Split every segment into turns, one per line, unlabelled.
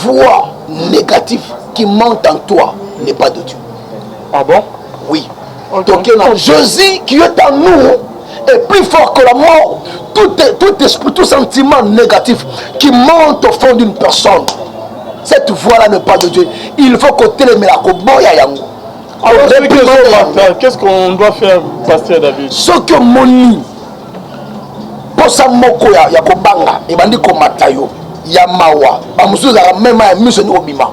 voix négative qui monte en toi n'est pas de Dieu.
Ah bon?
Oui.
Okay.
Donc Jésus qui est en nous est plus fort que la mort. Tout esprit, tout sentiment négatif qui monte au fond d'une personne, cette voix-là n'est pas de Dieu. Il faut que tu les yango.
Alors, qu'est-ce qu'on doit faire, Pasteur David?
Ce que moni, pour ça, moko ya kobanga, et bandi komatayo, ya mawa, bamusu za même ya mission obima.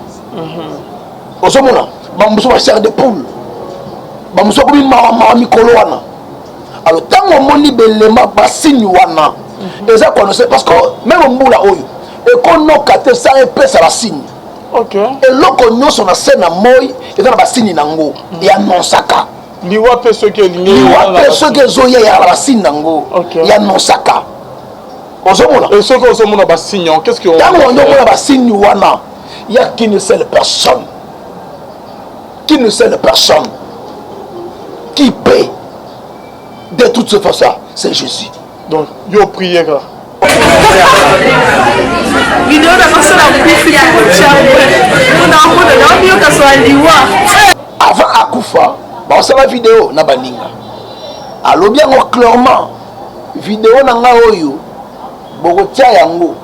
Osomona, bamusu ba chair de poule, bamusu ko mawa mikolo wana. Alors tant on moni belema basini wana, eza connaissé parce que même mbula oyo, et qu'on no kate ça un peu ça la signe.
Ok.
Et loko nyonso na scène na moy, et dans la basini nango, et annonsaka.
Liwa pe ceux qui
liwa pe ceux qui zoya ya basini nango, et annonsaka. Osomona.
Et ceux qui osomona basini, qu'est-ce que on?
Tant on mona basini wana, il y a qu'une seule personne. Qu'une seule personne qui paie de toutes ces façons, c'est Jésus.
Donc, yo priez là.
Avant Akufa, on s'en va vidéo na baninga. Alors bien clairement, vidéo na nga oyo, bokotia yango.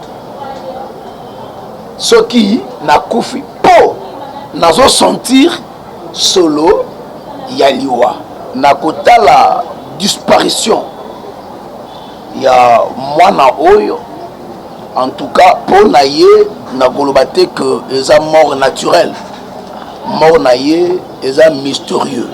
Ce qui na kufi po nazo sentir solo yaliwa. Na kota la disparition. Il y a mwana oyo. En tout cas, pour naye na golobate que les mort naturel. Mort naye est mystérieux.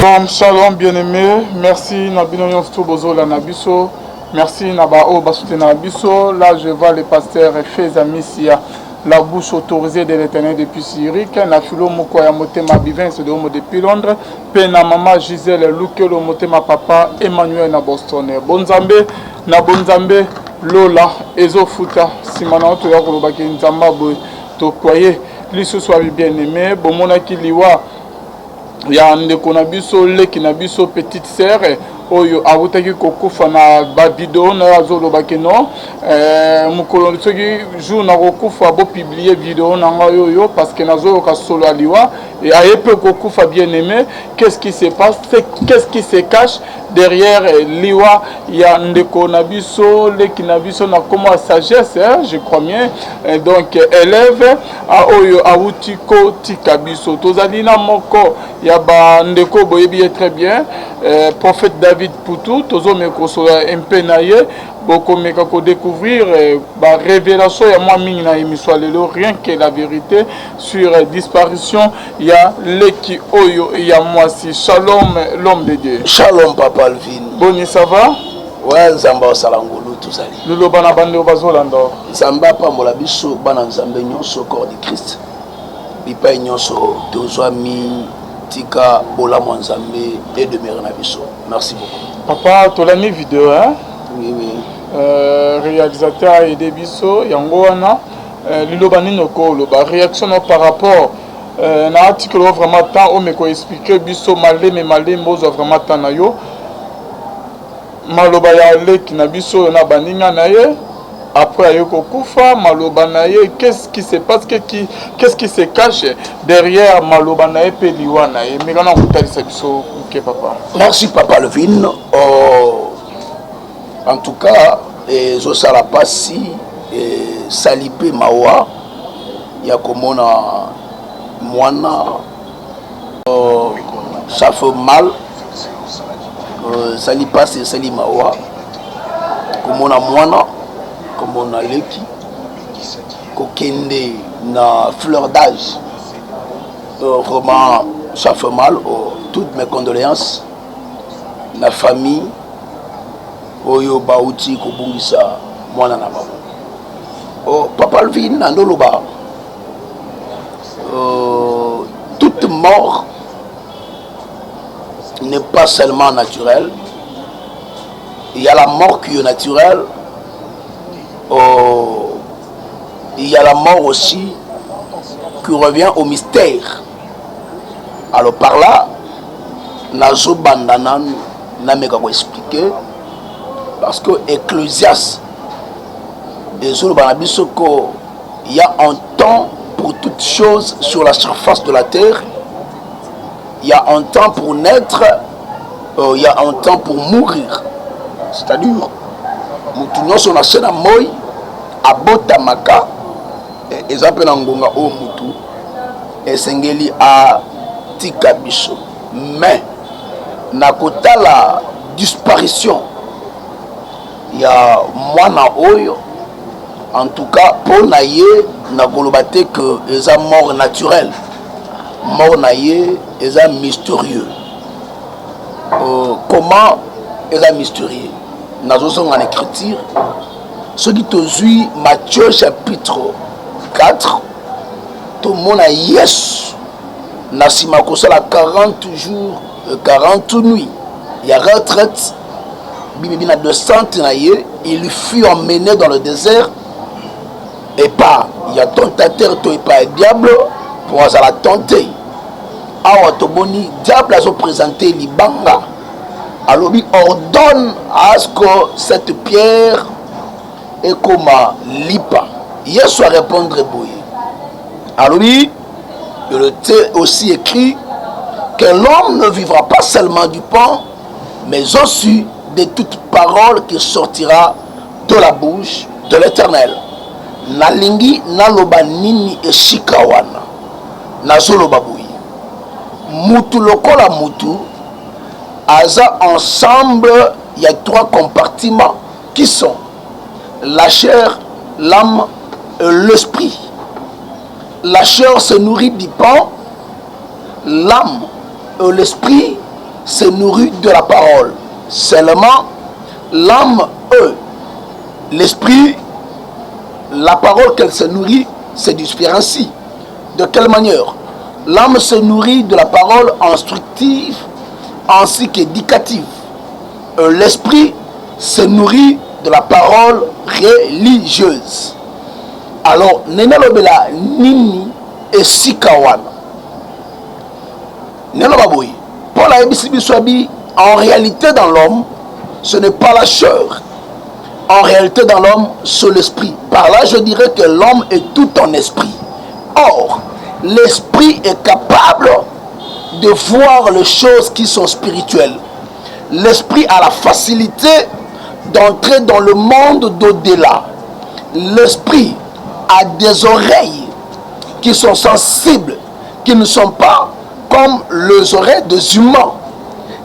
Bon, shalom bien-aimé, merci Nabino Nyonsto Bozola Nabiso, merci Nabao Basute Nabiso. Là, je vois le pasteur Feza Missia, la bouche autorisée de l'éternel depuis Syrique, na filo Mokoya Motema Bivin, c'est de Homo depuis Londres, Pena Mama Gisèle Lukelo Motema Papa Emmanuel na Boston. Bonzambe, na Bonzambe, Lola, Ezo Futa, Simana Otoya Kolobaki Nzamba Boy, Tokwaye, Lisso soit bien-aimé, Bomona Kiliwa. Il y a un déconabiso, l'équinabiso, petite sœur, oyo awutaki kokufa na babido na azolo bakeno mukolo tsoki jour na kokufa bo publier vidéo na yo parce que nazo ka solo aliwa et ayepe kokufa bien aimé. Qu'est-ce qui se passe, qu'est-ce qui se cache derrière liwa ya ndeko nabiso lekinabiso na comment sagesse hein, je crois bien donc élève a oyo awutiko tikabiso tozali na moko ya ba ndeko boyebi très bien prophète David Poutou, tozo me kosola impenaye, beaucoup me kako découvrir ba révélation ya moi mingi na émission lelo rien que la vérité sur disparition ya leki oyo ya moi si shalom l'homme de Dieu.
Shalom papa Alvin.
Boni ça va?
Ouais nzamba salangolo tout ça.
Lelo bana bande bazolando.
Nzamba pambola biso bana nzambe nyonso corps de Christ. Bipa nyonso tozo mi tika bola mwanzambe et demeurer na biso. Merci beaucoup.
Papa, tu l'as mis vidéo, hein?
Oui, oui.
Réalisateur et des biso, Yangoana, Lilobani Noko, la réaction par rapport à l'article vraiment tant, on me expliqué biso malé, mais malé, mozo vraiment tant na yo. Maloba ya le qui na biso na baninga na ye. Après ayoko kufa, maloba na ye, qu'est-ce qui se passe, qu'est-ce qui se cache derrière maloba na ye pe liwa na ye? Mais quand on peut dire biso. Okay, papa.
Merci papa Levin. En tout cas, je sais pas si Salipé Mawa Yakomona Moana ça fait mal. Salipa c'est Sali Mawa Komona Moana Komona Leki Kokende na fleur d'âge. Vraiment ça fait mal. Toutes mes condoléances la famille oyo bauti kobungisa mwana na babo. Oh papa Alvin andoloba toute mort n'est pas seulement naturelle. Il y a la mort qui est naturelle. Il y a la mort aussi qui revient au mystère. Alors par là nazo bandanan na meka ko expliquer parce que Ecclésiaste ezolo bana biso ko il y a un temps pour toutes choses sur la surface de la terre. Il y a un temps pour naître, il y a un temps pour mourir. C'est-à-dire, mutu nyonso na sena moi abotamaka eza pe na ngonga o mutu esengeli a tika biso. Mais na kotala disparition ya mwana oyo, en tout cas pour na ye na koloba te que eza mort naturelle. Mort na ye eza mystérieux. Comment eza mystérieux? Nazosonga en écriture ce qui te suit Matthieu chapitre 4 tout le monde a yes na sima kosala 40 jours 40 nuits il y a retraite bibi na 200 na ye, il fut emmené dans le désert et pas il y a tentateur to et pas diable pour la tenter awa toboni diable a présenté libanga. Alors il ordonne à ce que cette pierre est comme lipa. Hier soit répondre boye. Alors il était aussi écrit que l'homme ne vivra pas seulement du pain, mais aussi de toute parole qui sortira de la bouche de l'Éternel. Nalingi naloba nini eshikawana. Nazoloba boye. Mutu lokola mutu. Aza ensemble, il y a 3 compartiments qui sont la chair, l'âme et l'esprit. La chair se nourrit du pain, l'âme et l'esprit se nourrit de la parole. Seulement, l'âme et l'esprit, la parole qu'elle se nourrit, se différencie. De quelle manière? L'âme se nourrit de la parole instructive ainsi qu'éducative. L'esprit se nourrit de la parole religieuse. Alors, nenelobela nini esikawana. Nelobaboui. Paul a dit, en réalité dans l'homme, ce n'est pas la chair. En réalité dans l'homme, c'est l'esprit. Par là, je dirais que l'homme est tout en esprit. Or, l'esprit est capable de voir les choses qui sont spirituelles. L'esprit a la facilité d'entrer dans le monde d'au-delà. L'esprit a des oreilles qui sont sensibles, qui ne sont pas comme les oreilles des humains.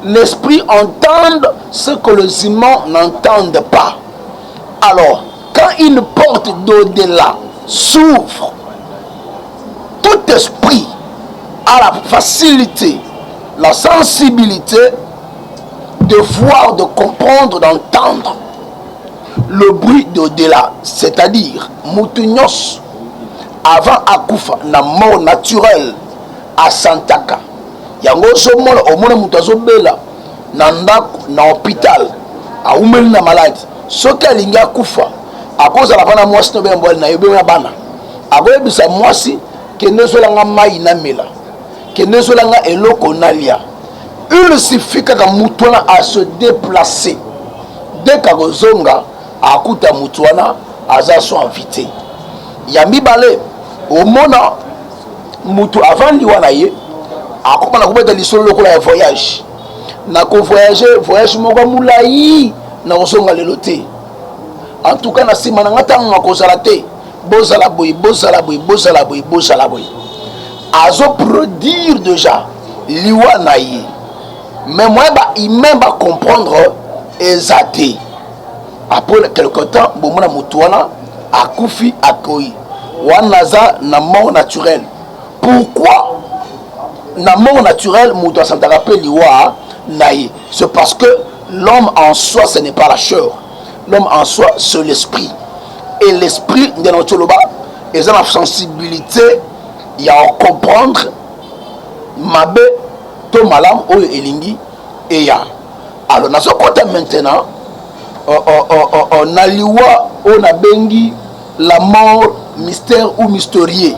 L'esprit entend ce que les humains n'entendent pas. Alors, quand une porte d'au-delà s'ouvre, tout esprit a la facilité, la sensibilité de voir, de comprendre, d'entendre le bruit d'au-delà. C'est-à-dire, Moutunios, avant Akoufa, na mort naturelle à Santaka. Yango somona omona mutazo bela na ndako na hôpital a umeli na malade. Soki alingi akufa akozala bana mwasi to be mbwali na yobe na bana. Akoyebisa mwasi kende solanga mai na mela. Kende solanga eloko nalia. Il suffit kaka mutwana à se déplacer. Dès qu'akozonga akuta mutwana aza so invité. Yambi balé au mona mutu avant liwana ye akoma kubeta lisolo lokola ya voyage. Na ko voyage moko mulai na kosonga lelo te. En tout cas na sima na ngata ngakozala te. Bozala boy, bozala boy, bozala boy, bozala boy. Azo produire déjà liwana ye. Mais moi il même pas comprendre exacté. Après quelque temps bomona mutuana akufi akoi. Wanaza na mort naturelle. Pourquoi na mort naturelle mutua s'en rappelle liwa naï? C'est parce que l'homme en soi ce n'est pas la chair. L'homme en soi c'est l'esprit. Et l'esprit de notre loba ils ont la sensibilité il y a à comprendre mabe to malam o elingi et ya. Alors dans ce côté maintenant on a liwa on a bengi la mort mystère ou mystérieux.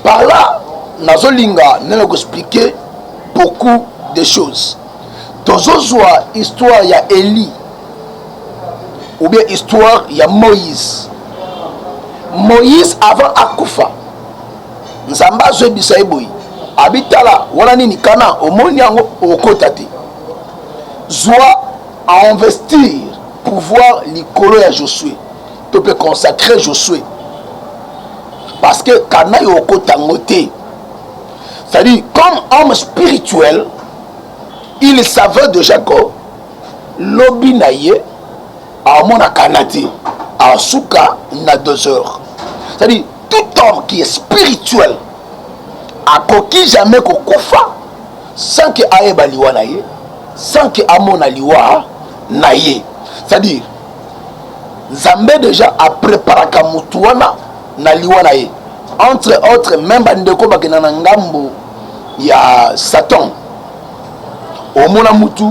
Par là nazolinga nelo expliquer beaucoup de choses. Tozozwa histoire ya Eli ou bien histoire ya Moïse. Moïse avant akufa nzamba zo bisa eboyi abitala wana nini kana omoni yango okota te zwa à investir pouvoir likolo ya Josué to peut consacrer Josué parce que kana yo okota ngote c'est-à-dire comme homme spirituel il savait déjà que lobi na ye a mona kanati a suka na 2 heures. C'est-à-dire tout homme qui est spirituel a coquille jamais ko kufa sans que aeba liwa na ye, sans que amona liwa na ye. C'est-à-dire Nzambe déjà a préparé ka mutuana na liwa na ye. Entre autres même bandeko bakena na ngambo ya Satan. Omona mutu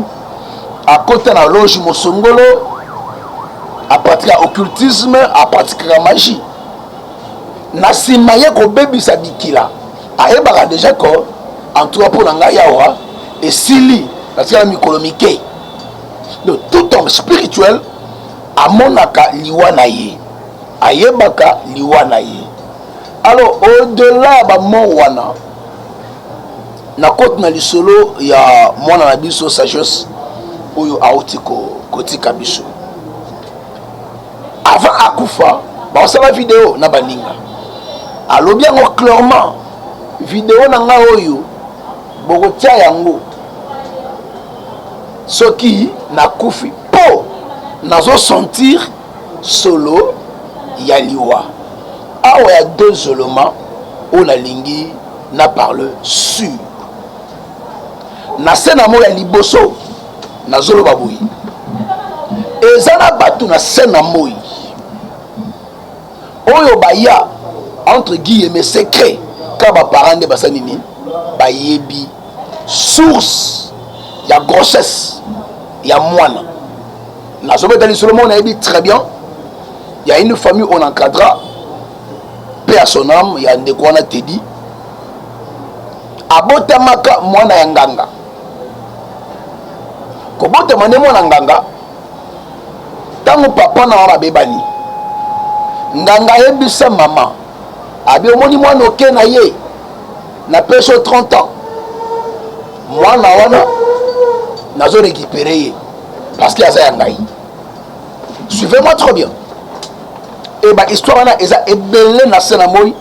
à côté na loge mosongolo à pratiquer occultisme, à pratiquer la magie. Nasimaye ko bebi sabikila. Aebara déjà ko entrepôt nanga yawa et sili parce que la mikolomike. Donc tout homme spirituel amonaka liwa na ye. Ayebaka liwa na ye. Alors au-delà ba mon wana na côté na lisolo ya mwana na biso sagesse oyo auti kotika biso. Avant akufa ba osala vidéo na baninga alobi yango clairement vidéo na nga oyo bokotia yango soki nakufi po nazo sentir solo ya liwa awa ya 2 éléments oyo nalingi na parle sur na scène mo ya liboso nazoloba boyi eza na bato na scène moi oyo baya entre guillemets secret ka ba parents de basanini bayebi source ya grossesse ya mwana nazobeta lisolo mo na yebi très bien il y a une famille on encadra paix à son âme ya ndeko wana Teddy abotamaka mwana ya nganga kobotama nde mwana nganga ntango papa na wana bebani nganga yebisa mama abi omoni mwana oke na ye na peso 30 ans mwana wana nazo récupérer ye parce que aza ya ngai. Suivez-moi trop bien. Et ba histoire wana eza ebele na sena moi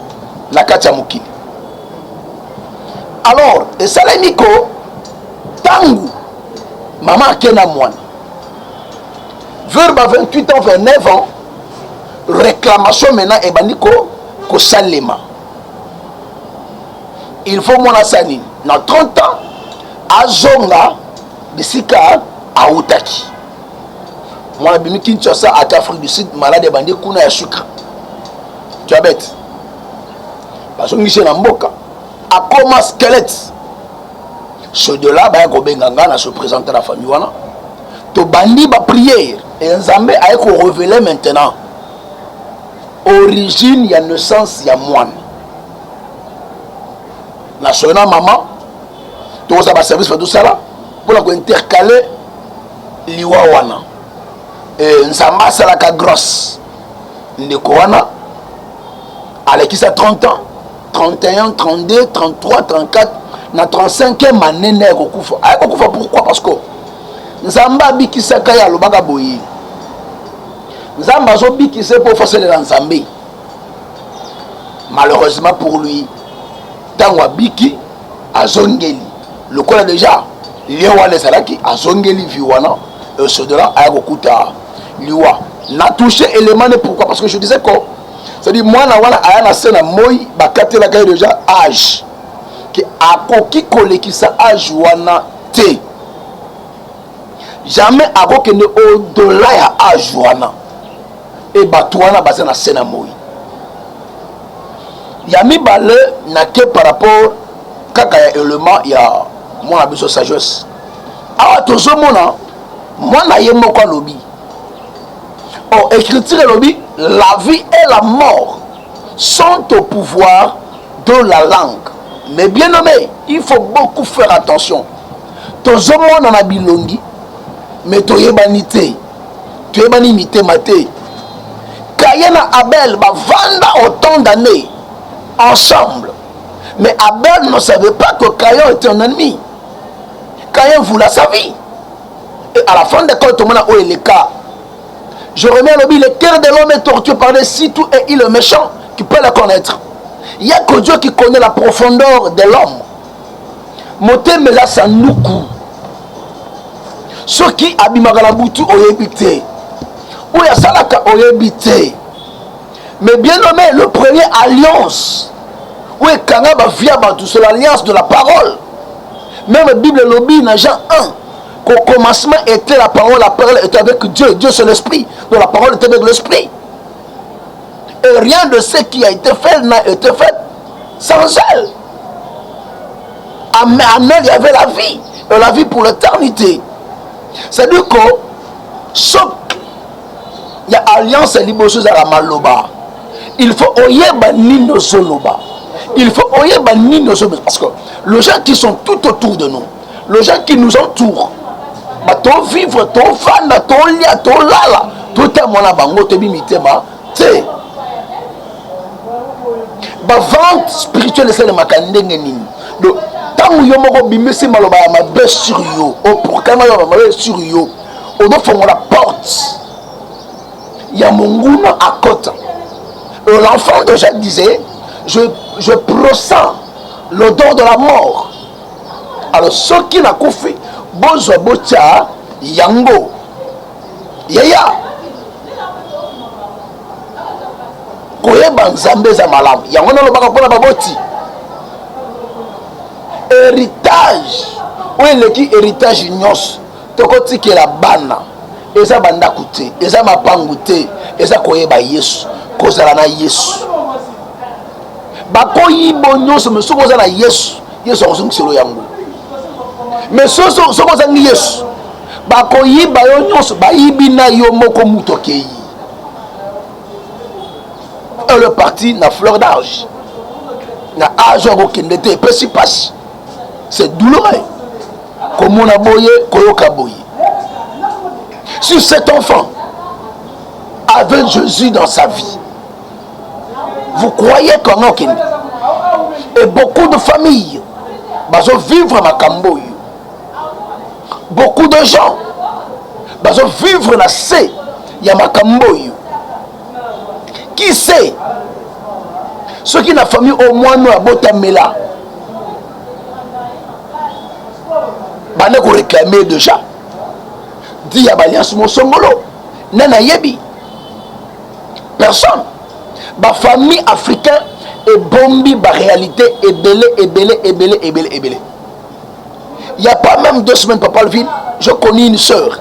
na kati ya mokili. Alors esalemi ko tangu maman akena mwana vers 28 ans 29 ans réclamation maintenant ebandi ko salema il faut mwana sani na 30 ans azonga bisika autaki mwana bimi Kinshasa ata Afrique du Sud malade ebandi kuna ya sucre diabète bazongise na mboka akoma squelette ce de là ba ko benganga na se présenter la famille wana to bandi ba prière et Nzambe a ko révéler maintenant origine ya naissance ya mwana na sona maman to ça ba service fa tout ça là pour la ko intercaler liwa wana et Nzamba sala ka grosse ndeko wana alekisa 30 ans 31, 32, 33, 34, na 35e année na kokufa. Ay kokufa pourquoi? Parce que Nzamba bikisa kaya lobaka boyi. Nzamba zo bikisa pour forcer les Nzambe. Malheureusement pour lui, tangwa biki azongeli. Le kola déjà lié wana salaki azongeli viwana et ce de là ay kokuta liwa. Na touché élément pourquoi? Parce que je disais que c'est-à-dire moi na wana aya na sena moi bakate la kaya déjà âge ki akoki kolekisa âge wana te jamais akokende au-delà ya âge wana et bato wana baza na sena moi ya mibale na ke par rapport kaka ya élément ya mwana biso sagesse awa tozomona mwana ye moko alobi oh, écriture lobby, la vie et la mort sont au pouvoir de la langue. Mais bien nommé, il faut beaucoup faire attention. Tous hommes on a bilongi, mais tu es banité, tu es banimité maté. Caïn et Abel vendent autant d'années ensemble. Mais Abel ne savait pas que Caïn était un ennemi. Caïn voulait sa vie. Et à la fin de compte, tout le monde a eu le cas. Je remets le cœur de l'homme est torturé par des sites et il est méchant qui peut le connaître. Il n'y a que Dieu qui connaît la profondeur de l'homme. Moté mais là ça nous coûte. Ceux qui abîment la boutique ont évité. Où il y a ça là ont évité. Mais bien nommé, le premier alliance. Où est quand même via tout c'est l'alliance de la parole. Même la Bible lobby dans Jean 1. Qu'au commencement était la parole était avec Dieu. Dieu c'est l'esprit. Donc la parole était avec l'esprit. Et rien de ce qui a été fait n'a été fait sans elle. En elle, il y avait la vie. Et la vie pour l'éternité. C'est-à-dire que il y a alliance et libre à la maloba. Il faut oyeba nino soloba. Il faut oyeba nino soloba. Parce que les gens qui sont tout autour de nous, les gens qui nous entourent, ton vivre, ton fan, ton lia, ton lala, tout est mon abango, te bimite, tu vente spirituelle c'est le makandenge nini. Donc tant où yo moko bimisi maloba ya mabe sur yo, o pour kana yo mabe sur yo, on doit faire la porte. Il y a mon goût à côté. L'enfant de Jacques disait, je pressens l'odeur de la mort. Alors ceux qui n'a pas fait, bozo bocha yango, yaya. Koyeba nzambe za malamu yango na lobaka pona baboti héritage oyo eleki héritage nyonso tokotikela bana eza bandako te eza mapangu te eza koyeba yesu kozala na yesu bakoyibo nyonso me soki oza na yesu yesu akosongiselo yango me soki ozangi yesu bakoyiba yo nyonso bayibi na yo moko mutu okei. Et le parti na fleur d'âge. Na âge aucun été petit passe. C'est douloureux. Comme on a boyé, koyoka boyé. Si cet enfant avait Jésus dans sa vie, vous croyez qu'en aucun. Et beaucoup de familles vont vivre ma camboyo. Beaucoup de gens vont vivre la C, ya ma camboyo. Qui sait? Ceux qui n'ont famille au moins nous à Botamela. Bane ko réclamer déjà. Dit à Balias Mosongolo. Nana yebi. Personne. Ba famille africaine et bombi ba réalité et belé. Il n'y a pas même 2 semaines papa Levin, je connais une sœur.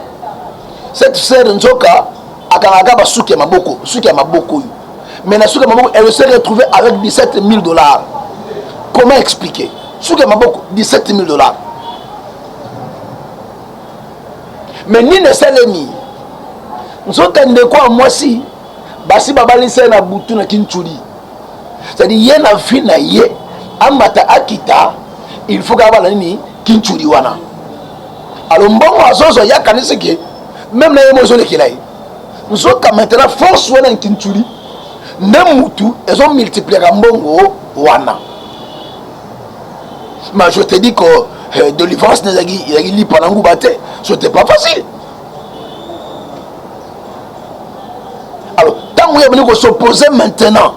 Cette sœur Nzoka a Kanaga ba souki maboko, mais elle s'est retrouvée avec 17 000 $. Comment expliquer? Souki maboko 17 000 $. Mais ni ne sait les nous sommes de quoi moi si basi babali c'est na butu na kinchuri. C'est-à-dire y na vie na ye amata akita il faut qu'avoir nini kinchuri wana. Alors mbongo azozo ya kanisi ke même na yemozo le kilai. Nous sommes maintenant force wana kinchuri. Nemutu elles ont multiplié mbongo wana. Mais je te dis que de l'ivance n'est pas pendant que c'était pas facile. Alors, tant que vous s'opposez maintenant,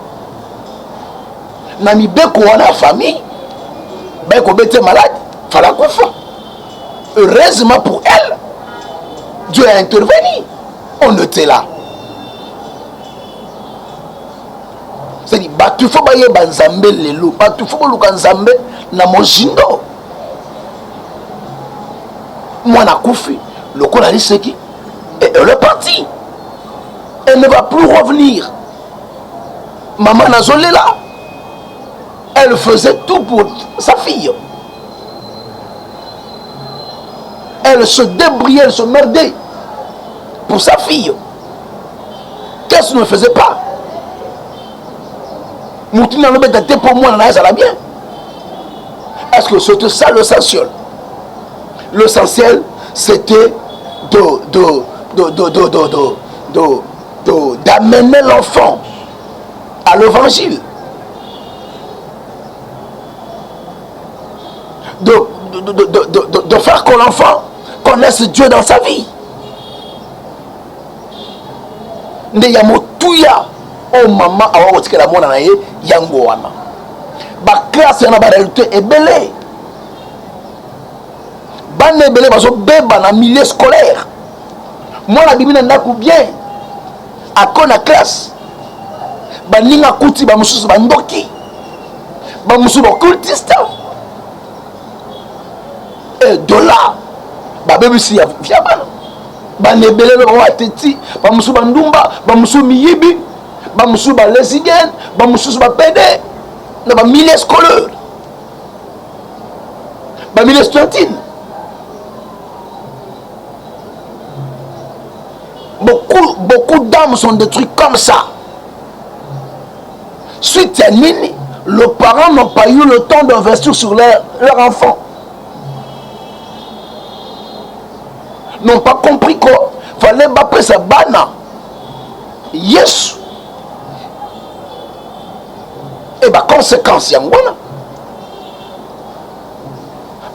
Nami Beko a la famille, Beko était malade, fallait qu'on fasse. Heureusement pour elle, Dieu a intervenu. On était là. C'est-à-dire, tu faut bailler banzambe lelo, tu faut que nzambe na mojindo. Moi na koufi, le con a dit ce qui et elle est partie. Elle ne va plus revenir. Maman Nazolé là, elle faisait tout pour sa fille. Elle se débrouillait, elle se merdait pour sa fille. Qu'est-ce qu'elle ne faisait pas? Moutina le bête pour moi, ça va bien. Est-ce que c'était ça l'essentiel? L'essentiel, c'était d'amener l'enfant à l'évangile. De faire que l'enfant connaisse Dieu dans sa vie. Nde ya motuya o mama awa kotikela mona na ye yango wana. Ba classe na ba réalité ebele. Bana ebele bazo beba na milieu scolaire. Mwana bimina ndaku bien. Akona classe. Ba ninga kuti ba mususu ba ndoki. Ba mususu ba cultiste. Et de là, ba bébé si ya bana. Ba nebele ba wateti, ba musu ba ndumba, ba musu miyibi, ba musu ba lesbienne, ba musu ba pédé, na ba milieu scolaire. Ba milieu studentine. Beaucoup d'âmes sont détruites comme ça. Suite à Nini, les parents n'ont pas eu le temps d'investir sur leur enfant. N'ont pas compris qu'il fallait battre sa bana. Yes. Et bah conséquence, il y a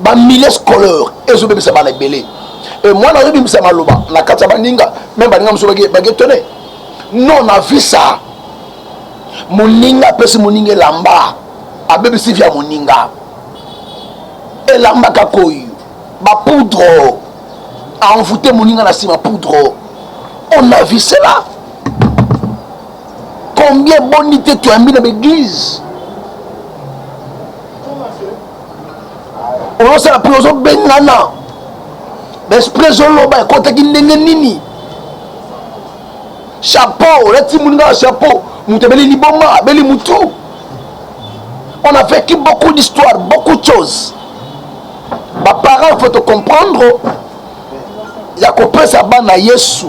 un milieu scolaire. Et je vais me belé. Et moi, je vais me maloba. La carte baninga, même baninga me baguettonné. Non, on a vu ça. Moninga, pèse moninga lamba. A bébé si via moninga. Et lamba kakoyu. Ba poudre. A envoûté moninga na sima poudre. On a vu cela. Combien de bonité tu as mis dans l'église? On sait la prison benana. L'esprit zoloba côté qui nini. Chapeau, le timounga chapeau. Moutebeli liboma, beli moutou. On a vécu beaucoup d'histoires, beaucoup de choses. Ma parents, il faut te comprendre. Il y a coupé sa banne à Yesu.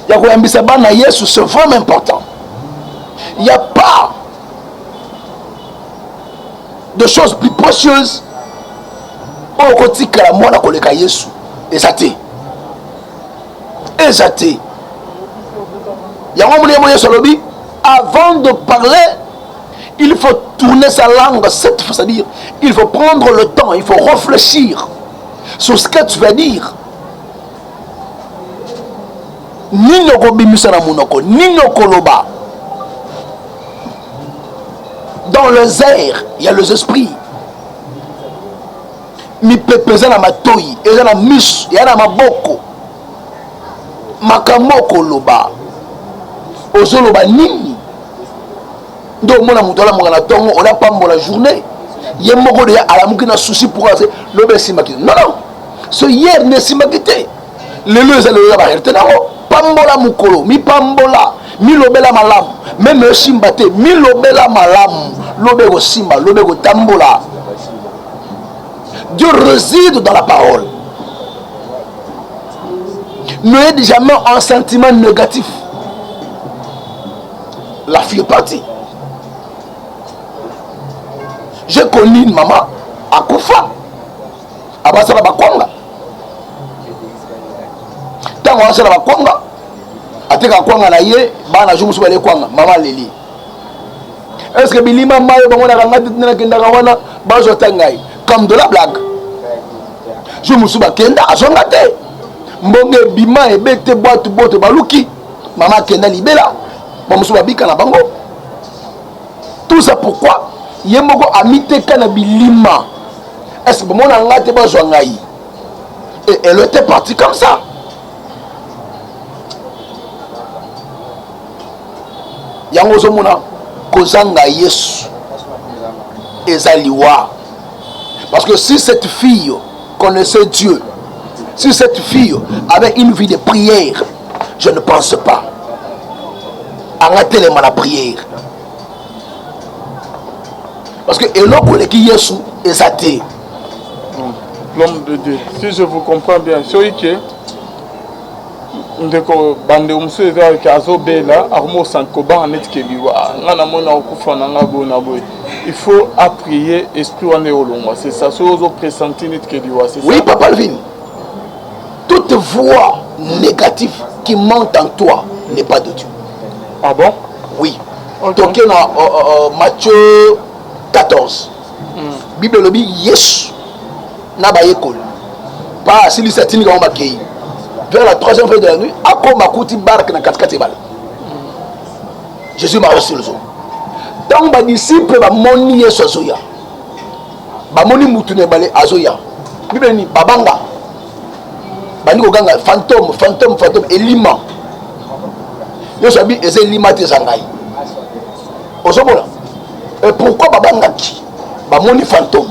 Il y a coupé sa banne à Yesu, c'est vraiment important. Il n'y a pas de choses plus précieuses au côté que la moine a collé à Yesu. Exacté. Exacté. Il y a un moment avant de parler, il faut tourner sa langue cette fois, c'est-à-dire il faut prendre le temps, il faut réfléchir sur ce que tu vas dire. Nino kobimisa na munoko, nino koloba. Dans les airs, il y a les esprits. Mi pepeza na matoi, eza na misu, ya na maboko. Makamoko loba. Ozoloba nini? Donc mona mutola mongana tongo, on a pas la journée. Yé moko de alamuki na souci pour aller lobe simakite. Non non. Ce hier ne simakite. Le leux le ba herté na pambola mukolo, mi pambola, mi lobela malam, même simbate, mi lobela malam, lobe go simba, lobe go tambola. Dieu réside dans la parole. N'ayez jamais un sentiment négatif. La fille est partie. J'ai connu une maman à Koufa, à Bassala Bakonga. Tant qu'on a Bassala Bakonga, à Teka Konga Naye, Bana Jumus Wale Konga, maman Lili. Est-ce que Billy Mama est bon à la Madina Kendagawana, Bazo Tangai, comme de la blague? Je me suis Kenda à son gâté. Mbonge Bima et Bete Boite Bote Baluki, Maman Kenda Libela. Tout ça pourquoi Yemoko a mis Bilima. Est-ce que mon angate bazwangaï? Et elle était partie comme ça. Yango mona kozanga Yesu ezaliwa. Parce que si cette fille connaissait Dieu, si cette fille avait une vie de prière, je ne pense pas. Arrêtez la prière. Parce que l'homme qui est sous est athée.
L'homme de Dieu. Si je vous comprends bien, c'est que ndeko bande umso eza ka azobela armo sankoba anet keliwa ngana mona okufana ngabo na boy. Il faut prier esprit wane olongwa. C'est ça so zo pressentir net keliwa, c'est ça.
Oui, papa Alvin. Toute voix négative qui monte en toi n'est pas de Dieu.
Ah bon?
Oui.
Okay.
Donc, dans Matthieu 14, Bible dit Yesu n'a pas école. Pas si les satines ont marqué. Vers la troisième fois de la nuit, à quoi ma coûte barque dans 4 balles. Jésus m'a reçu le jour. Tant que les disciples vont monier sur Zoya. Bamoni mutune balé Azoya. Bible dit Babanga. Bani Oganga, fantôme, Elima. Yo sabi eze Elima te zangai. Ozomona. Et pourquoi Babanga qui? Bamoni fantôme.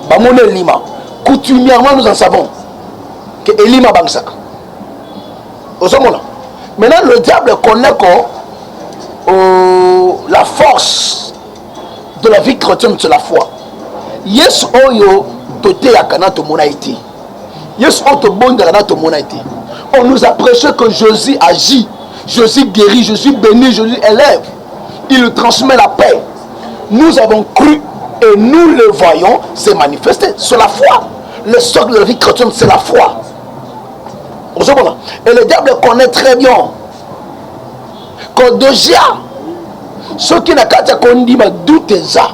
Bamoni Elima. Coutumièrement nous en savons que Elima bangsaka. Ozomona. Maintenant le diable connaît la force de la vie chrétienne sur la foi. Yes oyo toté yakana to monaïti. Yes oto bondana to monaïti. On nous a prêché que Jésus agit, Jésus guérit, Jésus bénit, Jésus élève. Il transmet la paix. Nous avons cru et nous le voyons se manifester sur la foi. Le socle de la vie chrétienne, c'est la foi. Et le diable connaît très bien que déjà ceux qui n'ont qu'à dire qu'on dit mais doute ça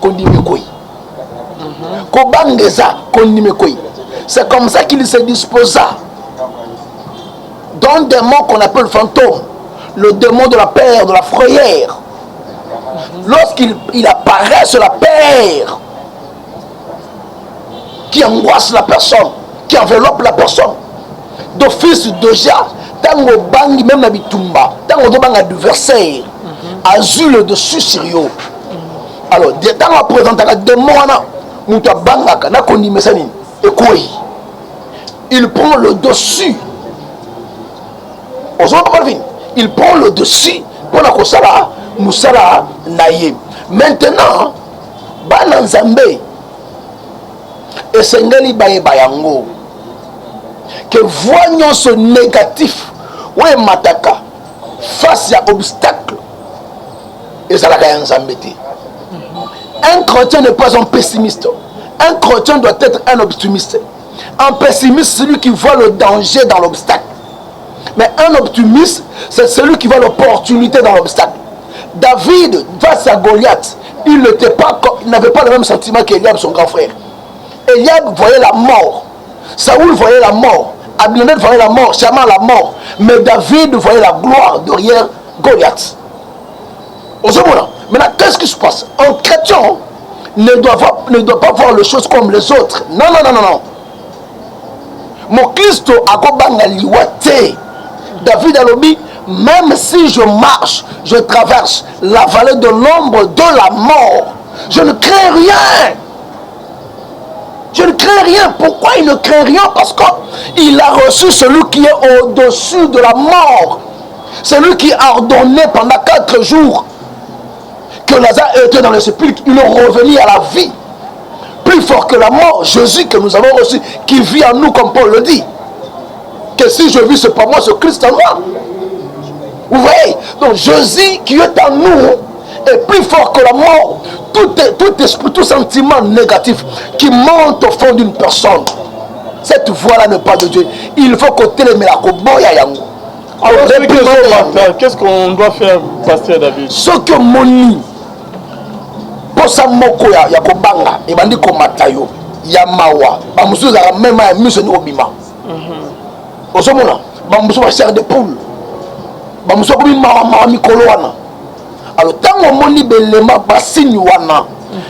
qu'on dit mais quoi. C'est comme ça qu'il se disposa dans des mots qu'on appelle fantôme, le démon de la peur, de la frayeur. Lorsqu'il apparaît sur la peur qui angoisse la personne, qui enveloppe la personne, d'office déjà, tant au bang, même la bitumba, tant au bang adversaire, azul le dessus sérieux. Alors, dans la présentation, des démons, il prend le dessus. Il prend le dessus pour la kosala musala naye. Maintenant, bananzambe esengeli baye bayango que voyons ce négatif ouais mataka face à obstacle et ça la nzambe. Un chrétien n'est pas un pessimiste. Un chrétien doit être un optimiste. Un pessimiste, c'est celui qui voit le danger dans l'obstacle. Mais un optimiste, c'est celui qui voit l'opportunité dans l'obstacle. David, face à Goliath, il n'avait pas le même sentiment qu'Eliab, son grand frère. Eliab voyait la mort. Saoul voyait la mort. Abinadab voyait la mort. Shammah la mort. Mais David voyait la gloire derrière Goliath. Maintenant, qu'est-ce qui se passe? Un chrétien ne doit pas voir les choses comme les autres. Non. Mon Christ a kobanga liwate. David a dit, même si je marche, je traverse la vallée de l'ombre de la mort, je ne crains rien. Je ne crains rien. Pourquoi il ne craint rien? Parce qu'il a reçu celui qui est au-dessus de la mort. Celui qui a ordonné pendant 4 jours que Lazare était dans le sépulcre, il est revenu à la vie. Plus fort que la mort, Jésus que nous avons reçu, qui vit en nous comme Paul le dit. Que si je vis, c'est pas moi, c'est Christ en moi. Vous voyez? Donc Jésus qui est en nous est plus fort que la mort. Tout esprit, tout sentiment négatif qui monte au fond d'une personne, cette voix-là n'est pas de Dieu. Il faut que tu la koboya yango.
Alors, qu'est-ce qu'on doit faire, Pasteur David?
Ce que moni posa moko ya kobanga ebandi komata yo ya mawa bamusu za même ya miso ni obima. Osomona bamusu ba chair de poule bamusu ko bima mawa mikolo wana. Alors tango moni belema basini wana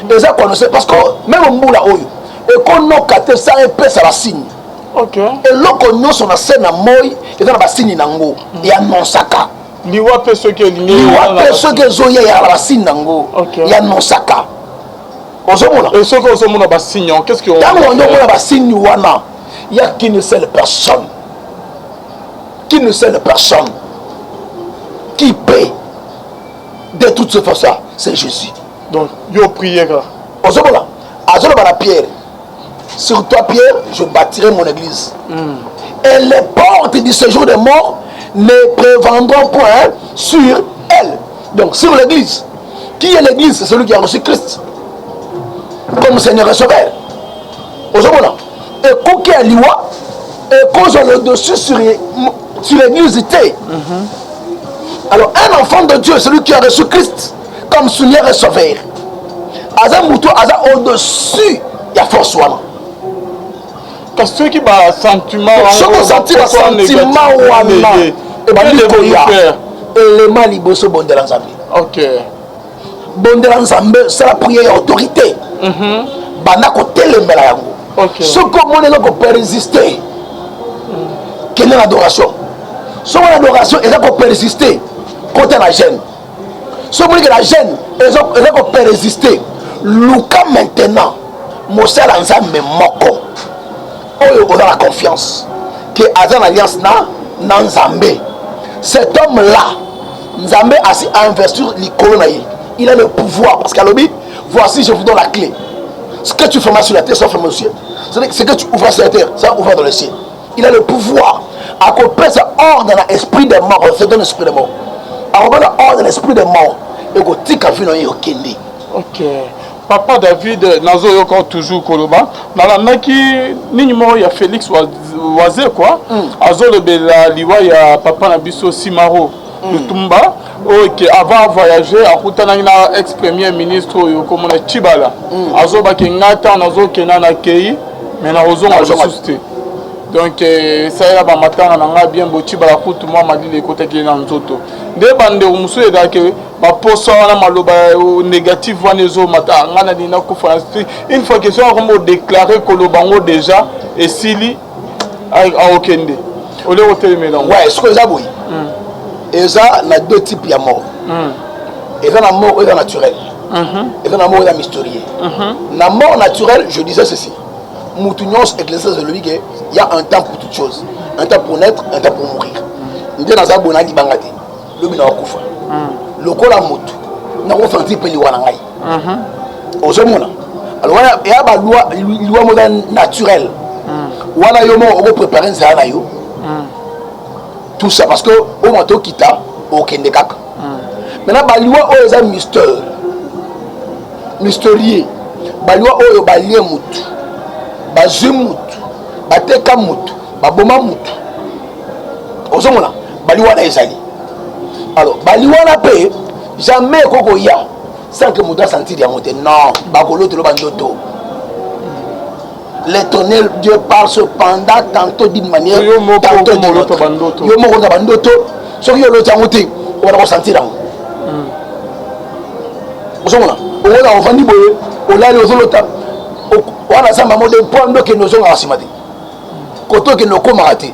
eza connaissé parce que même mbula oyo e konoka te sa epesa basini.
OK.
Et loko nyonso na sena moyi eza na basini nango ya nonsaka.
Liwa pe ce que
liwa ce que zoya ya basini nango ya nonsaka. Osomona.
Et ce que osomona basini, qu'est-ce que on
tango on na basini wana il y a qu'une seule personne. Qu'une seule personne qui paie de toutes ces façons, c'est Jésus.
Donc, yo prière.
Osomona. Azolo la Pierre. Sur toi, Pierre, je bâtirai mon église. Et les portes du séjour des morts ne prévendront point sur elle. Donc, sur l'église. Qui est l'église? C'est celui qui a reçu Christ comme Seigneur et Sauveur. Aujourd'hui, et quand il y a l'iwa, et quand j'ai le dessus sur sur l'église. Alors, un enfant de Dieu, celui qui a reçu Christ comme Seigneur et Sauveur, Aza Moutou, Aza au-dessus, il y a force.
Parce que ceux qui ont sentiment,
élément liboso bondela nzambe.
Ok.
Bondela nzambe, c'est la prière autorité. Banda ko telemela yango.
Ok.
Ce que mon élève peut résister. Quelle est l'adoration? Son adoration, il peut persister contre la gêne. Ce que la gêne, il peut résister. Luka maintenant, Moussa Nzambe moko. On a la confiance que Azan Alliance na Nzambe. Cet homme-là, Nzambe a investi l'icône. Il a le pouvoir. Parce qu'à l'obit, voici, je vous donne la clé. Ce que tu fais sur la terre, ça fait monsieur. Ce que tu ouvres sur la terre, ça ouvre dans le ciel. Il a le pouvoir. À couper ça hors dans l'esprit des morts. C'est un esprit de mort. À couper ça hors dans l'esprit des morts. Et que tu as vu dans le Kendi.
Ok. Papa David, nazo yoko toujours Koloba. Nalanaki, ninimo ya Félix Wazé quoi. Azo le bela liwa ya papa Nabiso Simaro. Tumba. Ok, avant de voyager, à Koutanana, ex-premier ministre, comme on a Chibala. Azo Bakengata, Nazo Kenana Kei, mais Nazo a susté. Donc, ça y est, le matin, on a bien beau Chibala, tout le monde m'a dit les côtés qui sont dans Zoto. Des bandes de Moussou et d'Ake, ma poste négatif, une fois qu'ils sont déclaré que le bango déjà, et Sili a Okende. On est au télémédon.
Ouais, ce que ça bouille. Et ça, il y a deux types de mort. Il y a la mort naturelle. Et la mort mystérieuse. La mort naturelle, je disais ceci. Moutounyons éclaircissent de lui qu'il y a un temps pour toutes choses. Un temps pour naître, un temps pour mourir. Nous sommes dans un bon avis bangati. Le bina okufa. Le kola moutou. Nous avons fait un petit peu de wanangai. Au Zemona. Alors, il y a une loi naturelle. Wana yomo on préparer un zana yo. Tout ça parce que au moment où kita au Kendekak. Maintenant ba loi o eza mystère. Mystérieux. Ba loi o yo ba lien mutu. Ba mutu. Ba teka mutu. Ba boma mutu. Ozomona ba loi na ezali. Alors ba loi na pe jamais koko ya sans que mutu sentir ya monter. Non, ba kolo to lo bandoto. L'éternel Dieu parle cependant tantôt d'une manière, tantôt d'une autre. Yo moko na bandoto, so yo lo tangote, on va ressentir là. Ozomona, on va vandi boye, on la les autres, on a ça maman de prendre que nous sommes à simati. Koto que nous comme raté.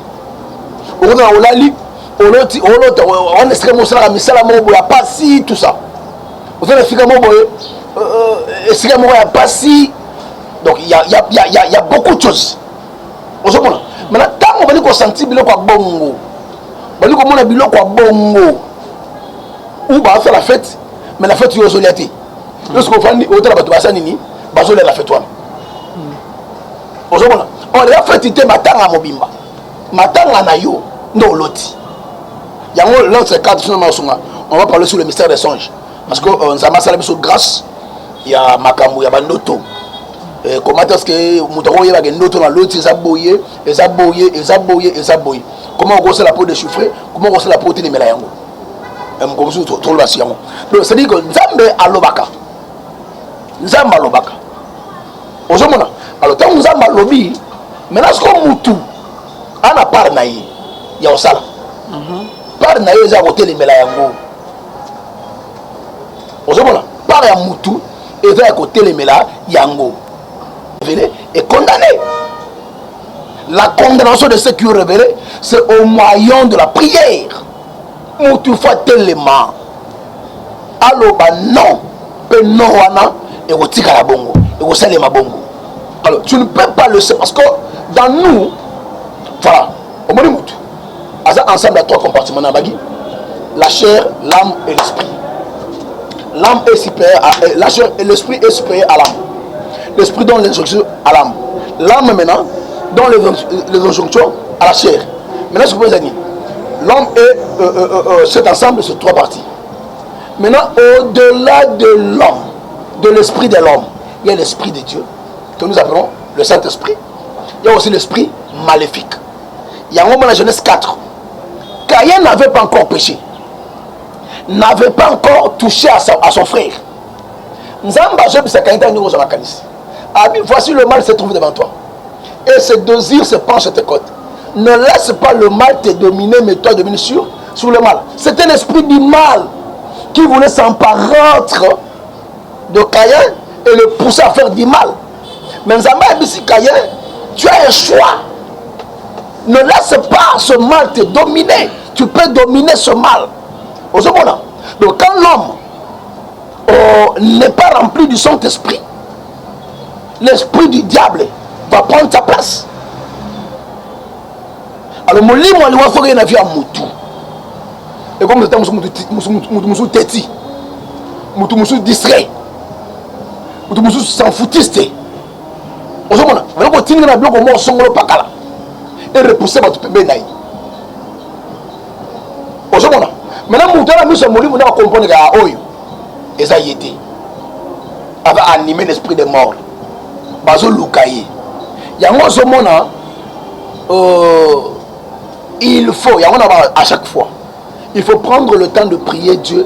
On a la li, on est extrêmement ça misala mo boya pas si tout ça. On fait le figamo boye, extrêmement ya pas si. Donc il y a beaucoup de choses. Maintenant, tant qu'on va sentir bilo kwa bongo, on va dire bilo kwa bongo, ou va faire la fête, mais la fête est solidarité. Lorsqu'on fait au delà de la nini, bazo la fête toi. On a fait ité matanga mobimba, matanga na yo no loti. Yango l'autre cadre on va parler sur le mystère des songes, parce que on a massé la sur grâce, il y a makambu, il y a bandoto. Comment est-ce que Moutaro y a une autre dans l'autre, ils aboyent, ils aboyent, ils aboyent, ils aboyent. Comment on reçoit la peau de chiffrer, comment on reçoit la peau de mélayango. Comme ça, trop la science. Donc, c'est-à-dire que Nzambe alobaka. Nzambe alobaka. Ozomona. Alors, tant Nzambe alobi, maintenant, ce qu'on moutou, on a part naïe, il y a un sala. Part naïe, ils ont voté les mélayango. Ozomona. Part ya moutou, ils ont voté les mélayango. Et condamné. La condamnation de ceux qui ont révélé, c'est au moyen de la prière. Où tu fais tellement. Alors, non. Non, et au tika la bongo. Et au salé ma bongo. Alors, tu ne peux pas le savoir. Parce que dans nous, voilà, au moins ensemble, il y a trois compartiments dans la chair, l'âme et l'esprit. L'âme est supérieure à la chair et l'esprit est supérieur à l'âme. L'esprit donne l'injonction à l'âme. L'âme maintenant donne les injonctions à la chair. Maintenant, ce que vous avez dit, l'homme est cet ensemble sur trois parties. Maintenant, au-delà de l'homme, de l'esprit de l'homme, il y a l'esprit de Dieu, que nous appelons le Saint-Esprit. Il y a aussi l'esprit maléfique. Il y a un moment dans la Genèse 4. Caïn n'avait pas encore péché, n'avait pas encore touché à son frère. Voici le mal se trouve devant toi. Et ce désir se penche à tes côtes. Ne laisse pas le mal te dominer, mais toi dominer sur le mal. C'était l'esprit du mal qui voulait s'emparer de Caïn et le pousser à faire du mal. Mais Nzamba dit Caïn, tu as un choix. Ne laisse pas ce mal te dominer. Tu peux dominer ce mal. Donc quand l'homme n'est pas rempli du Saint-Esprit, l'esprit du diable va prendre sa place. Alors mon livre, on va faire une vie à Moutou. Et comme c'était Moutou têti, Moutou distrait, Moutou s'en foutiste. Vous voyez, vous avez un bloc au moins son gros pakala et repousser votre pépé naï. Vous voyez, maintenant Moutou a mis son livre, on va comprendre que Oyo, et ça y était. Avait animé l'esprit des morts. Bazo Lukaye. Yango Zomona, il faut, à chaque fois, il faut prendre le temps de prier Dieu.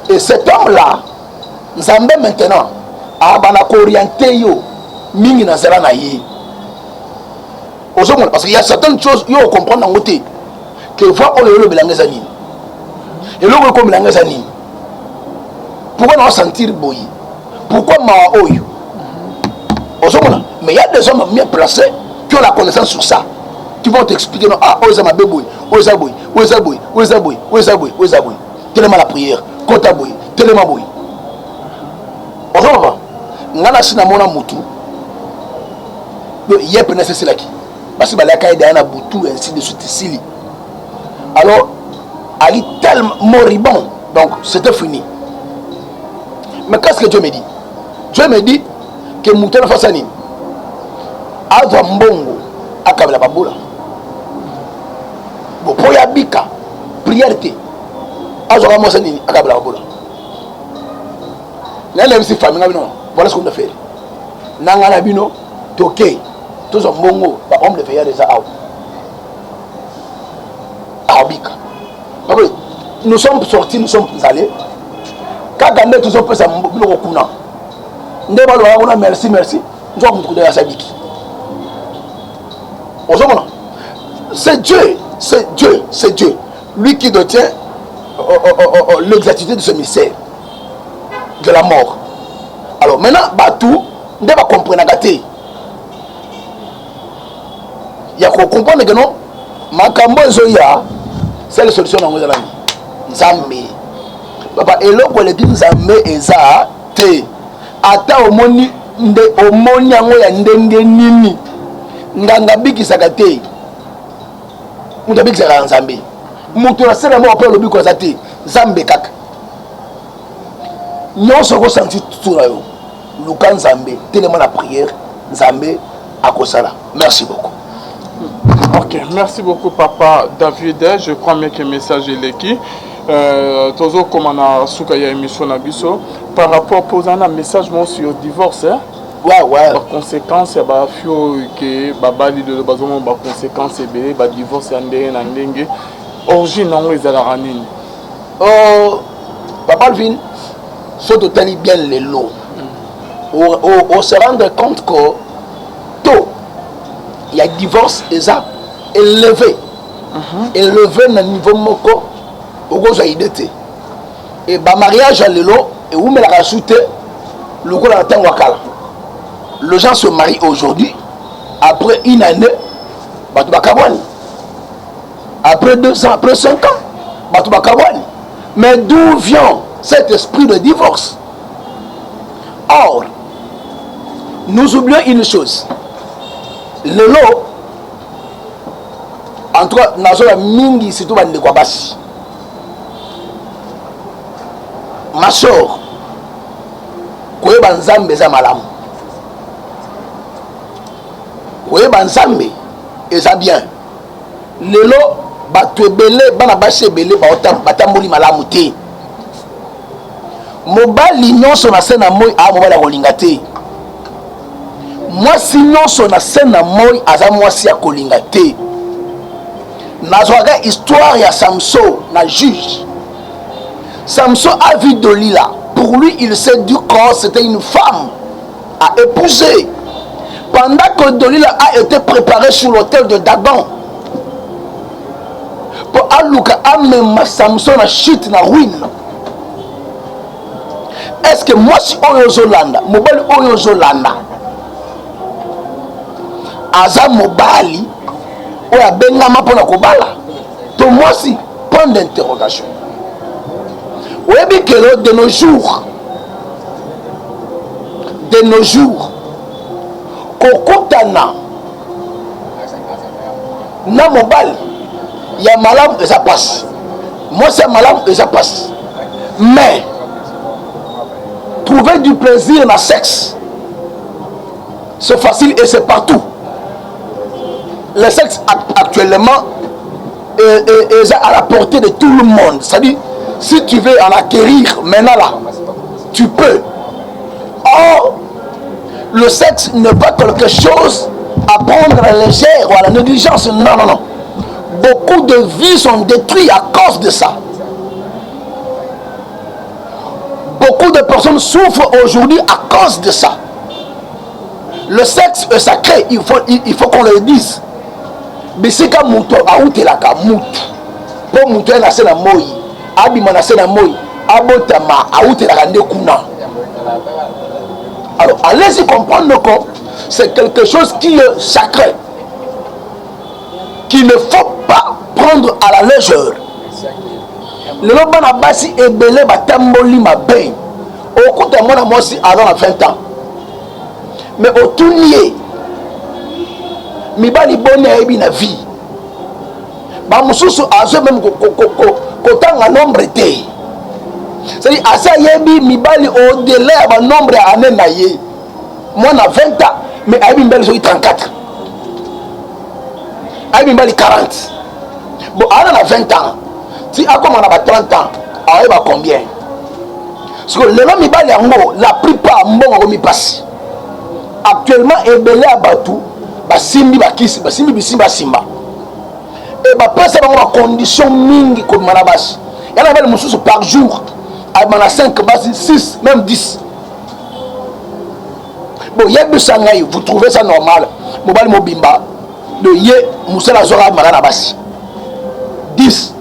Et cet homme-là, Nzambe maintenant, a orienté yo, mingi na zela na ye. Parce qu'il y a certaines choses, yo comprendre en côté, que voit on le belangezani. Et l'on comme belangezani. Pourquoi on sentir boyi? Pourquoi ma oyo? Mais il y a des hommes bien placés qui ont la connaissance sur ça, qui vont t'expliquer non, ah, où est ma bébé, où est boy, où est boy, où est boy, où est boy, où est boy. Tellement la prière, quand ta boy, tellement boy. Ngana sina mona mutu. Il y a pénécé c'est là qui. Parce que la caïda na butu ainsi de suite ici. Alors, elle est tellement moribond, donc c'était fini. Mais qu'est-ce que Dieu me dit? Dieu me dit que Mouton Fassani a mbongo akabela babola. Bon, pour yabika, prière te. Azora Mosani akabela babola. N'a si famille voilà ce qu'on a fait. Nangana bino, toké, tous en mbongo, homme de faire des aou. Abika. Nous sommes sortis, nous sommes allés. Quand on est tous en place, on a merci, merci. Nous avons trouvé la sabiki. C'est Dieu, c'est Dieu, c'est Dieu. Lui qui détient l'exactitude de ce mystère de la mort. Alors maintenant, Batou, on va comprendre gâté. Il y a qu'on comprendre que non, Makambo Zoya, c'est la solution dans la vie. Nzambe. Papa, et là, pour les gens Nzambe eza te. Ata omoni yango ya ndenge nini. Nganga biki sakate. Muta biki sakate Nzambe. Mutu na sera mo apelo biko zate. Nzambe kaka. Nyonso ko senti tutura yo. Luka Nzambe, tellement la prière, Nzambe akosala. Merci beaucoup.
Ok, merci beaucoup Papa David. Je crois bien que le message est qui. Tozo comme on a soukaya émission nabiso par rapport posant un message sur le divorce.
Ouais.
Par conséquence, il y a fio que babali de bazomo par conséquence et ba divorce andé na ndenge. Origine en les ala ranine.
Papa Alvin, ce total bien les lots. On se rendre compte que tôt il y a divorce et ça élevé. Élevé na niveau moko. Et bah mariage à l'élo et où me la rajouter le coup dans temps wakala. Les gens se marient aujourd'hui après une année batu bakabwani. Après 2 ans, après 5 ans batu bakabwani. Mais d'où vient cet esprit de divorce? Or nous oublions une chose. L'élo en tout cas nazola mingi surtout bande kwa basi. Ma soeur, koyeba Nzambe eza malamu. Koyeba Nzambe eza bien. Lelo bato ebele bana basi ebele batamboli malamu te. Mobali nyonso na se na moi a mobali akolinga te. Moi sinon son scène na moi aza moi si akolinga te. Nazwaga histoire ya Samson na juge. Samson a vu Dalila. Pour lui, il sait du corps, c'était une femme à épouser. Pendant que Dalila a été préparée sur l'autel de Dagon. Pour Alouka amema Samson na chute na ruine. Est-ce que moi si Oyo Zolanda, mobali Oyo Zolanda, aza mobali, oya bengama pona kobala? To moi si, point d'interrogation. Oui, que de nos jours, kokutana na mobali ya malamu et ça passe. Moi c'est malamu et ça passe. Mais trouver du plaisir dans le sexe, c'est facile et c'est partout. Le sexe actuellement est à la portée de tout le monde. C'est-à-dire, si tu veux en acquérir maintenant là, tu peux. Or, le sexe n'est pas quelque chose à prendre à la légère ou à la négligence. Non, non, non. Beaucoup de vies sont détruites à cause de ça. Beaucoup de personnes souffrent aujourd'hui à cause de ça. Le sexe est sacré, il faut qu'on le dise. Bisika muto autelaka mutu. Pour muto na sena moi. Abima na sena moi. Abotama autelaka ndekuna. Alors, allez-y comprendre que c'est quelque chose qui est sacré, qu'il ne faut pas prendre à la légère. Le bana basi ebele batamboli mabe. Okuta mona mosi avant 20 ans. Mais au tout nier, mibali boni ebi na vie. Ba mususu azo même kotanga nombre te. C'est-à-dire, asa yebi mibali au-delà ba nombre année na ye. Moi na 20 ans, mais ayebi mbeli so 34. Ayebi mbeli 40. Bon, ana na 20 ans. Si a comme on a 30 ans, ayebi ba combien? Parce que les gens mibali yango, la plupart mbongo mi passe. Actuellement ebele abatu ba simbi ba kisi, ba simbi bisimba simba. Et ba passe ba condition mingi ko manabas. Yana bali mususu par jour. À 5, 6, même 10. Bon, vous trouvez ça normal. Mobile Mobimba, de Yé, Moussala Zora Maranabasi. 10,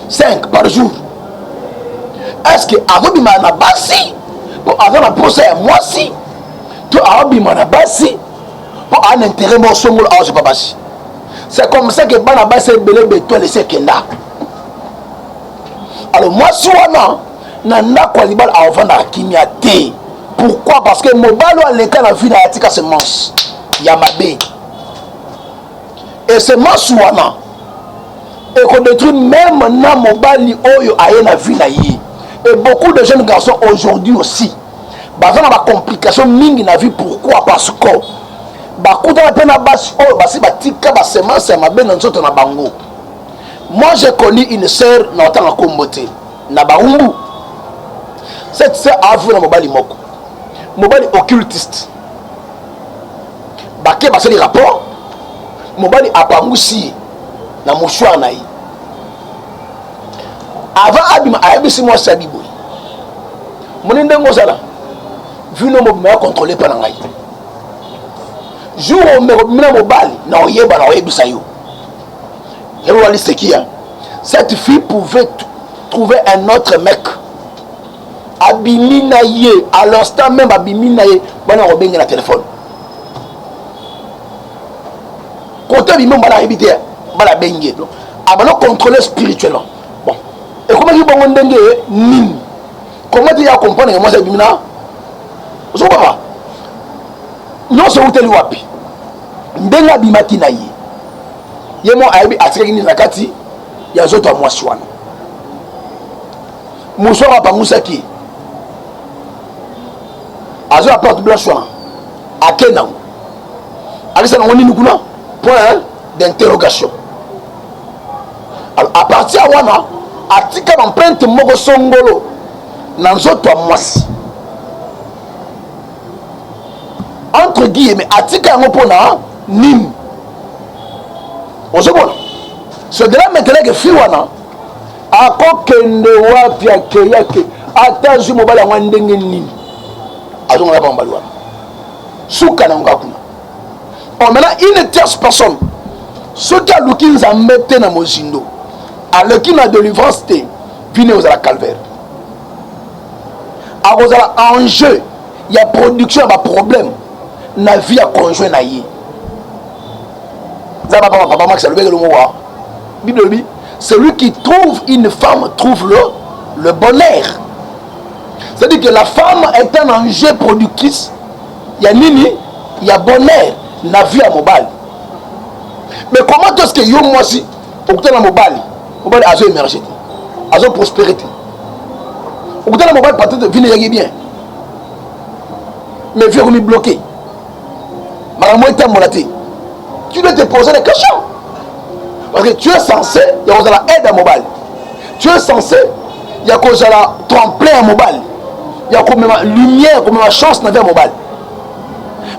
5 par jour. Est-ce que Arabi Manabasi, pour avoir un procès, moi si, tu Arabi Manabasi, pour un intérêt, moi, ce mot-là, je ne sais pas. C'est comme ça que Banabasi est belé, béton, et c'est Kenda. Alors, moi, si on a, nanda kwa libal avant na kimia te. Pourquoi? Parce que mobalo aleka na vie na yatika semence ya mabe. Et semence wana et qu'on détruit même na mobali oyo aye na vie na ye. Et beaucoup de jeunes garçons aujourd'hui aussi baza na ba complication mingi na vie. Pourquoi? Parce que bakuta na pena basi oyo basi batika ba semence ya mabe na nzoto na bango. Moi j'ai connu une sœur na otanga kombote na baumbu. Cette sœur a vu un mobile moko. Mobile occultiste. Baké basé les rapports. Mobile apangusi na mouchoir naï. Avant abima ayebisi moi sabibo. Monende ngozala. Vu no mobile contrôlé par ngai. Jour au mina mobile na oyeba na oyebisa yo. Yero wali sekia. Cette fille pouvait trouver un autre mec. Abimina ye, à l'instant même abimina ye, bana robenge na téléphone. Côté abimina bana habiter, bana bengue. Abana contrôler spirituellement. Bon. Et comment il bon ndenge nim? Comment tu as comprendre que moi c'est abimina? Vous savez pas? Non c'est hôtel wapi. Ndenge abimaki na ye. Ye mo aibi atikaki ni nakati ya zoto moi swana. Moussora pa musaki. Azo la porte blanche à Kenan. Alisa na woni kuna point d'interrogation. Alors à partir de wana atika empreinte moko songolo na nzoto mwasi. entre guillemets atika yango mpona nini ozomona c'est de là maintenant que fi wana akokende wapi akeyake ata zwi mobali yango ndenge nini azongaka pa mobali wana suka nango kuna maintenant une tierce personne soki aluki nzambe te na mozindo aleki na délivrance te vine ozala calvaire akozala enjeu ya production ya baproblème na vie ya conjoint na ye za papa max alobeki le mowa bible lobi celui qui trouve une femme trouve le bonheur. C'est-à-dire que la femme est un enjeu productrice il y a nini il y a bonheur na vie ya mobali. Mais comment est-ce que yo moi si okutana mobali azo émerger azo prospérité okutana mobali peut-être vie yaki bien mais vie comme bloqué makambo etambola te tu dois te poser des questions parce que tu es censé ya kozala aide à mobali tu es censé ya kozala tremplin à mobali ya komema lumière komema chance na vie ya mobali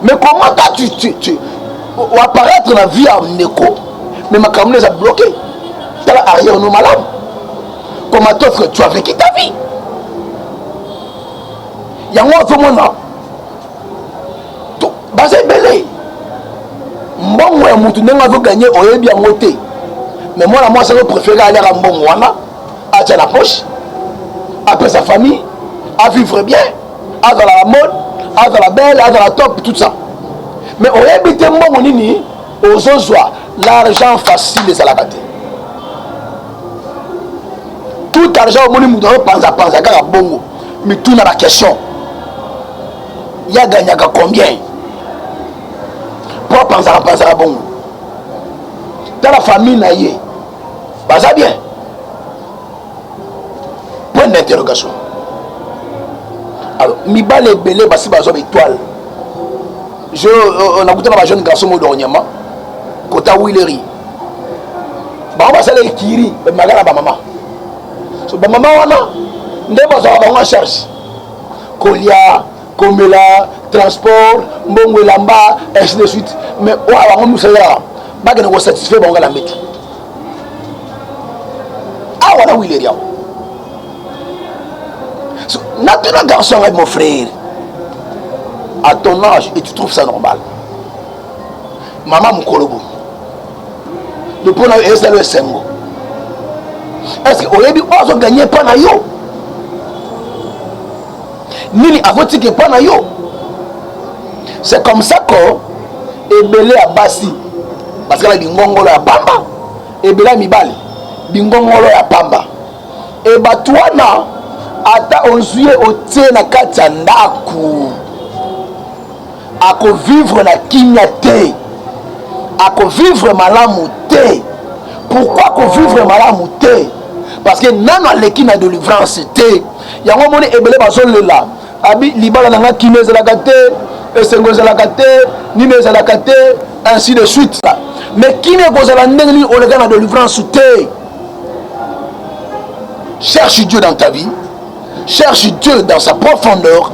mais comment tu apparaître na vie ya ndeko mais makambo eza bloqué tala arrière no malamu comment toi tu as vécu ta vie yango azomona baza ebele mbongo ya mutu ndenge azoganye oyebi yango te mais mwana mwasi azopréféré aliaka mbongo wana atia na poche après sa famille à vivre bien azala la mode azala belle azala top tout ça mais oyebi te mbongo nini ozozwa l'argent facile ezalaka te tout argent omoni mutu azopanzapanza kaka bongo mituna baquestion ya ganyaka combien po panzaka bongo tala famille na ye baza bien point d'interrogation alors mibale ebele basi bazwa baétoile nakutana bajeune garçon modo onyama kota wileri bango basala ekiri bamaka na bamama so bamama wana nde bazwaka bango en charge kolia komela transport mbongo elamba ainsi de suite mais oyo bango mosalaka bakende kosatisfaire bango la mbeti awa na wileri awa so natuna garçon ngai mon frère à ton âge et tu trouves ça normal maman mukolobo de pona esalo esengo est-ce que oyebi ozo gagner pas na yo nini avotike pas na yo c'est comme ça que ebele ya basi parce que la bingongolo ya pamba ebele mibali bingongolo ya pamba e batwana ata onzuye otie na kati ya ndaku akovivre na kimia te akovivre malamu te pourquoi akovivre malamu te parce que nano aleki na délivrance te yango moni ebele bazolela abi libala nanga kimia ezalaka te esengo ezalaka te nini ezalaka te ainsi de suite mais kimia ekozala ndenge nini oleka na délivrance te cherche Dieu dans ta vie cherche Dieu dans sa profondeur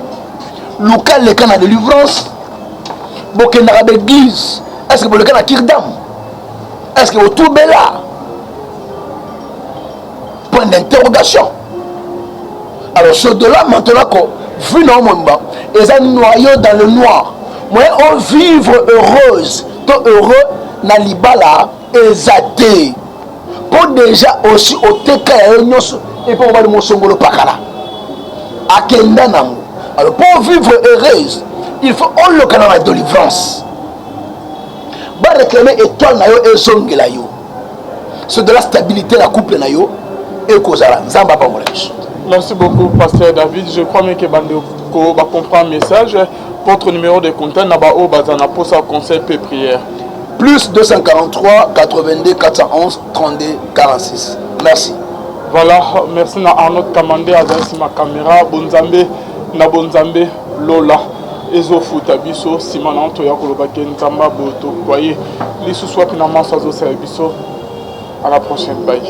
luka leka na délivrance bokendaka l'église est-ce que boleka na kirdam est-ce que otubela point d'interrogation alors c'est de là maintenant que vu na omomba eza noyau dans le noir moyen on vivre heureuse to heureux na libala eza te po déjà aussi oteka ya yo nyonso et po obali mosongolo pakala akenda nango alors pour vivre heureuse il faut oloka na délivrance ba réclamer étoile na yo ezongela yo c'est de la stabilité la couple na yo et kozala nzamba pa molesh.
Merci beaucoup pasteur David, je crois bien que bandeko va comprendre le message. Votre numéro de contact na ba o bazana pour sa conseil et prière
plus 243 82 411 32 46. Merci.
Voilà, merci na Arnaud Kamande azasi ma caméra bonzambe na bonzambe Lola ezofuta biso simana to ya koloba ke nzamba boto kwaye lisusu wapi na maso azo sa biso. À la prochaine, bye.